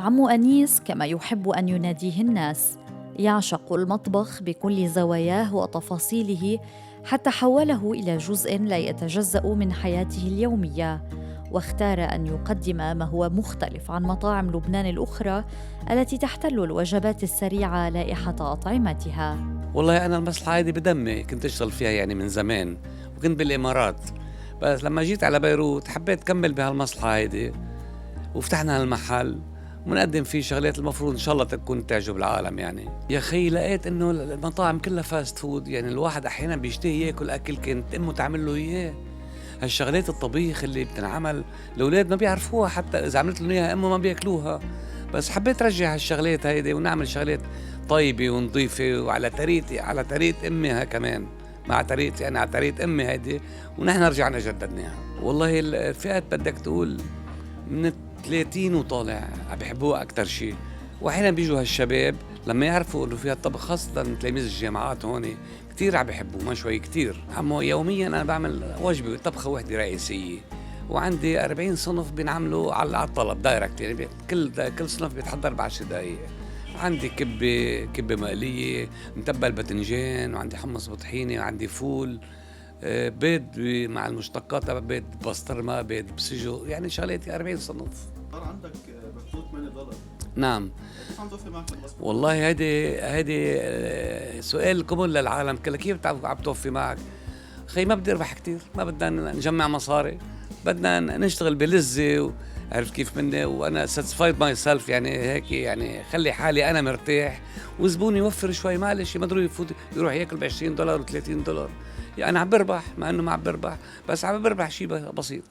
عمو أنيس كما يحب أن يناديه الناس، يعشق المطبخ بكل زواياه وتفاصيله، حتى حوله إلى جزء لا يتجزأ من حياته اليومية، واختار أن يقدم ما هو مختلف عن مطاعم لبنان الأخرى التي تحتل الوجبات السريعة لائحة أطعمتها. والله أنا المصلحة هيدي بدمي كنت أشتغل فيها يعني من زمان، وكنت بالإمارات. بس لما جيت على بيروت حبيت كمل بهالمصلحة هيدي، وفتحنا هالمحل ونقدم فيه شغلات المفروض إن شاء الله تكون تعجب العالم. يعني يا أخي لقيت إنه المطاعم كلها فاست فود، يعني الواحد أحيانا بيشتهي ياكل أكل كانت أمه تعمل له إياه. هالشغلات الطبيخ اللي بتنعمل الأولاد ما بيعرفوها، حتى إذا عملت لهم إياها أمه ما بياكلوها. بس حبيت رجع هالشغلات هيدي ونعمل شغلات طيبة ونظيفة وعلى طريقتي، على طريقة أمها كمان، مع طريقتي أنا على طريقة أمي هيدي، ونحن رجعنا جددناها. والله الفئات بدك تقول من 30 وطالع عم بيحبوها أكتر شيء. وأحيانا بيجوا هالشباب لما يعرفوا إنه فيها الطبخ، خاصة تلاميذ الجامعات هون كتير عم بيحبوا، ما شوي كتير. عمو يوميا أنا بعمل وجبة طبخة وحدة رئيسية، وعندي 40 صنف بنعمله على الطلب دايركت، يعني كل صنف بيتحضر ب10 دقايق. عندي كبة مقلية، متبل باذنجان، وعندي حمص بطحينة، وعندي فول، بيض مع المشتقات تبع بيض بسطرمة، بيض بسجق، يعني شغلاتي 40 صنف. صار عندك بخطوط $8. نعم. كيف عم توفي معك المصروف؟ والله هيدي سؤال كومون للعالم كلها، كيف عم توفي معك؟ خي ما بدي اربح كتير، ما بدنا نجمع مصاري، بدنا نشتغل بلذة عرفت كيف مني، وانا ساتسفايد ماي سيلف، يعني هيك، يعني خلي حالي انا مرتاح، وزبون يوفر شوي، معلش ما ضروري يفوت يروح ياكل $20 و$30. يعني انا عم بربح، مع انه ما عم بربح، بس عم بربح شيء بسيط.